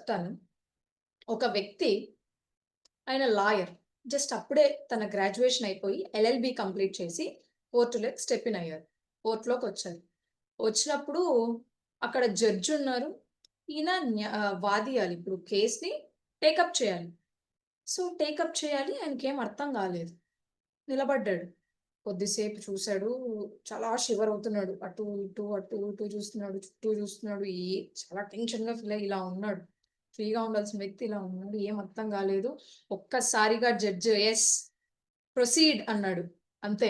చెప్తాను. ఒక వ్యక్తి ఆయన లాయర్. జస్ట్ అప్పుడే తన గ్రాడ్యుయేషన్ అయిపోయి ఎల్ఎల్‌బీ కంప్లీట్ చేసి కోర్ట్‌లోకి స్టెప్ ఇన్ అయ్యారు. కోర్ట్‌లోకొచ్చారు. వచ్చినప్పుడు అక్కడ జడ్జ్ ఉన్నారు. ఈయన వాదియాలి. ఇప్పుడు కేస్‌ని టేకప్ చేయాలి. సో, టేకప్ చేయాలి. ఆయనకేం అర్థం కాలేదు. నిలబడ్డాడు. కొద్దిసేపు చూసాడు. చాలా షివర్ అవుతున్నాడు. అటు, ఇటు, అటు, ఇటు చూస్తున్నాడు. చుట్టూ చూస్తున్నాడు. చాలా టెన్షన్‌గా ఫీల్ అయ్యి ఇలా ఉన్నాడు. ఫ్రీగా ఉండాల్సిన వ్యక్తి ఇలా ఉన్నాడు. ఏం అర్థం కాలేదు. ఒక్కసారిగా జడ్జ్ యెస్ ప్రొసీడ్ అన్నాడు. అంతే.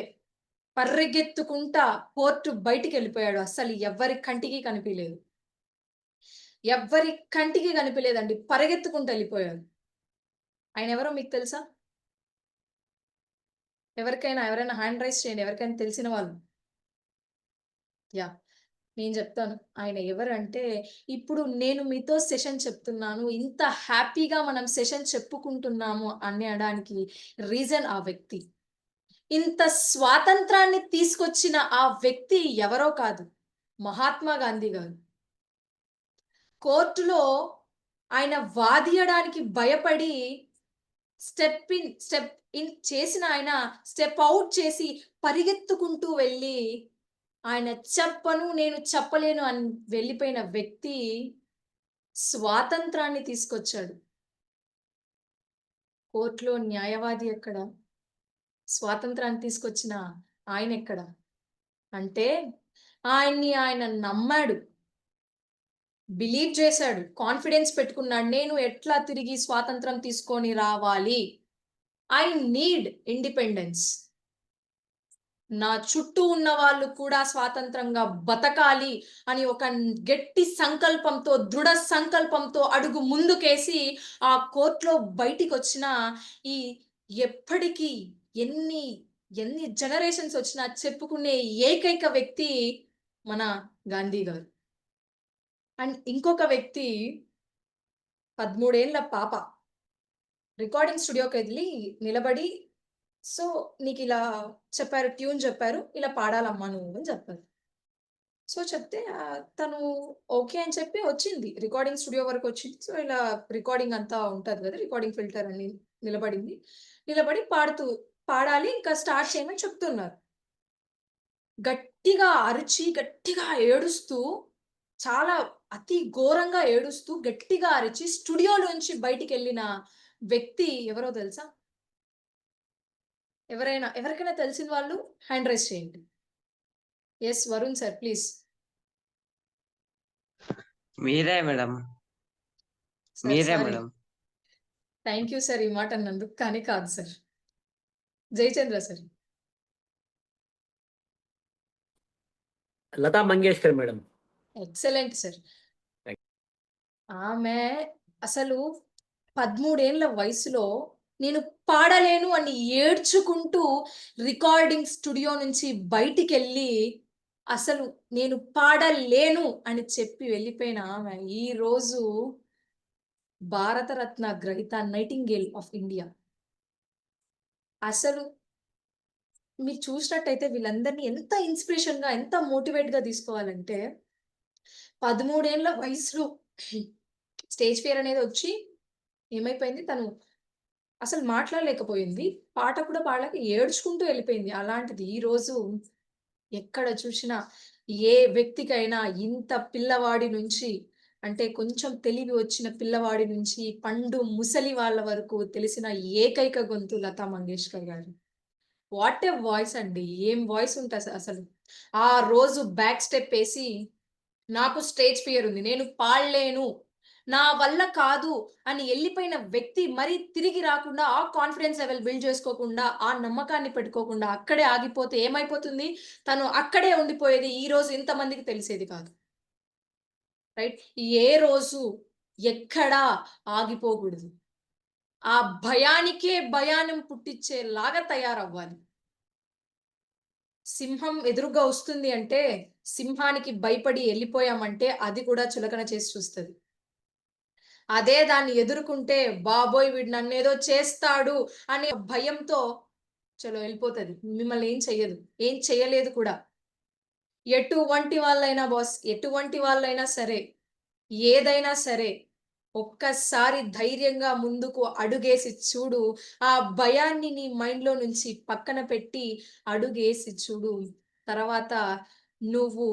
పరిగెత్తుకుంటా కోర్ట్ బయటికెళ్ళిపోయాడు. అస్సలు ఎవ్వరి కంటికి కనిపియలేదు. ఎవ్వరి కంటికి కనిపియలేదండి. పరిగెత్తుకుంటూ ఎళ్ళిపోయారు. ఆయనెవరో మీకు తెలుసా? ఎవరైనా హ్యాండ్ రైజ్ చేయండి. ఎవరికైనా తెలిసిన వాళ్ళు. యాహ్! నేను జెప్తాను. ఆయన ఎవరంటే, ఇప్పుడు నేను మీతో సెషన్ చెప్తున్నాను. ఇంత హ్యాపీగా మనం సెషన్ చెప్పుకుంటున్నాము అనడానికి రీజన్ ఆ వ్యక్తి. ఇంత స్వాతంత్రాన్ని తీసుకొచ్చిన ఆ వ్యక్తి ఎవరో కాదు. మహాత్మా గాంధీ గారు. కోర్ట్‌లో ఆయన వాదియడానికి భయపడి స్టెప్ ఇన్ చేసిన ఆయన స్టెప్ ఔట్ చేసి పరిగెత్తుకుంటూ వెళ్ళి ఆయన చెప్పను, నేను చెప్పలేను అని వెళ్ళిపోయిన వ్యక్తి స్వాతంత్రాన్ని తీసుకొచ్చాడు. కోర్ట్‌లో న్యాయవాది ఎక్కడ? స్వాతంత్రాన్ని తీసుకొచ్చిన ఆయనెక్కడ? అంటే ఆయన నమ్మాడు. బిలీవ్ చేశాడు. కాన్ఫిడెన్స్ పెట్టుకున్నాడు. నేను ఎట్లా తిరిగి స్వాతంత్రం తీసుకొని రావాలి? I need independence. నా చుట్టూ ఉన్న వాళ్ళు కూడా స్వాతంత్రంగా బతకాలి అని ఒక గట్టి సంకల్పంతో, దృఢ సంకల్పంతో అడుగు ముందుకేసి ఆ కోర్ట్‌లో బయటికొచ్చిన ఈ ఎప్పటికి ఎన్ని, ఎన్ని జనరేషన్స్ వచ్చినా చెప్పుకునే ఏకైక వ్యక్తి మన గాంధీ గారు. అండ్ ఇంకొక వ్యక్తి 13 ఏళ్ల పాప రికార్డింగ్ స్టూడియోకెళ్ళి నిలబడి సో, నీకిలా చెప్పారు. ట్యూన్ చెప్పారు. ఇలా పాడాలమ్మా నువ్వు అని చెప్పారు. సో, చెప్తే తను ఓకే అని చెప్పి వచ్చింది. రికార్డింగ్ స్టూడియో వరకొచ్చింది. సో, ఇలా రికార్డింగ్ అంతా ఉంటది గదా! రికార్డింగ్ ఫిల్టర్ అని నిలబడింది. నిలబడి పాడాలి ఇంకా స్టార్ట్ చేయమని చెప్తున్నారు. గట్టిగా అరిచి, గట్టిగా ఏడుస్తూ చాలా అతి ఘోరంగా ఏడుస్తూ, గట్టిగా అరిచి స్టూడియోలోంచి బయటికెళ్ళిన వ్యక్తి ఎవరో తెలుసా? ఎవరికైనా తెలిసిన వాళ్ళు హ్యాండ్ రైజ్ చేయండి. Yes Varun sir please. మీరే మేడం. సార్ మీరే sorry. Madam. Thank you sir ఈ మాట అన్నందుకు. కానీ కాదు sir. Jayachandra sir. Lata Mangeshkar madam. Excellent sir. Thank ఆమె అసలు 13 ఏళ్ల వయసులో నేను పాడలేను అని ఏడ్చుకుంటూ రికార్డింగ్ స్టూడియో నుంచి బయటికెళ్ళి అసలు నేను పాడలేను అని చెప్పి వెళ్ళిపోయిన ఆమె ఈరోజు భారతరత్న గ్రహీత నైటింగేల్ ఆఫ్ ఇండియా. అసలు మీరు చూసినట్టయితే వీళ్ళందరిని ఎంత ఇన్‌స్పిరేషన్‌గా, ఎంత మోటివేట్‌గా తీసుకోవాలంటే 13 ఏళ్ల వయసులో స్టేజ్ ఫియర్ అనేదొచ్చి ఏమైపోయింది తను అసలు మాట్లాడలేకపోయింది. పాట కూడా పాడలేక ఏడ్చుకుంటూ ఎళ్ళిపోయింది. అలాంటిది ఈరోజు ఎక్కడ చూసినా ఏ వ్యక్తికైనా ఇంత పిల్లవాడి నుంచి అంటే కొంచెం తెలివి వచ్చిన పిల్లవాడి నుంచి పండు ముసలి వాళ్ళ వరకు తెలిసిన ఏకైక గొంతు లతా మంగేష్కర్ గారు. వాట్ ఎ వాయిస్ అండి. ఏం వాయిస్ ఉంటది అసలు. ఆ రోజు బ్యాక్ స్టెప్ ఏసి నాకు స్టేజ్ ఫియర్ ఉంది. నేను పాడలేను. నా వల్ల కాదు అని ఎళ్ళిపోయిన వ్యక్తి మరీ తిరిగి రాకుండా, ఆ కాన్ఫిడెన్స్ లెవెల్ బిల్డ్ చేసుకోకుండా, ఆ నమ్మకాన్ని పెట్టుకోకుండా అక్కడే ఆగిపోతే ఏమైపోతుంది? తను అక్కడే ఉండిపోయేది. ఈరోజు ఇంతమందికి తెలిసేది కాదు. రైట్? ఏ రోజు ఎక్కడా ఆగిపోకూడదు. ఆ భయానికే భయాన్ని పుట్టిచ్చేలాగా తయారవ్వాలి. సింహం ఎదురుగా వస్తుంది అంటే, సింహానికి భయపడి ఎళ్ళిపోయామంటే, అది కూడా చులకన చేసి చూస్తది. అదే దాన్ని ఎదుర్కుంటే, బాబోయ్! వీడు నన్నేదో చేస్తాడు అనే భయంతో చలో ఎళ్ళిపోతది. మిమ్మల్ని ఏం చెయ్యదు. ఏం చేయలేదు కూడా. ఎటువంటి వాళ్ళైనా బాస్, ఎటువంటి వాళ్ళైనా సరే, ఏదైనా సరే, ఒక్కసారి ధైర్యంగా ముందుకు అడుగేసి చూడు. ఆ భయాన్ని నీ మైండ్‌లో నుంచి పక్కన పెట్టి అడుగేసి చూడు. తర్వాత నువ్వు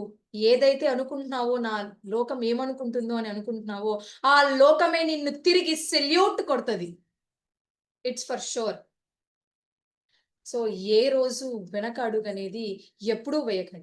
ఏదైతే అనుకుంటున్నావో, నా లోకం ఏమనుకుంటుందో అని అనుకుంటున్నావో, ఆ లోకమే నిన్ను తిరిగి సెల్యూట్ కొడతది. It's for sure. సో, ఏ రోజు వెనక అడుగనేది ఎప్పుడూ వేయకండి.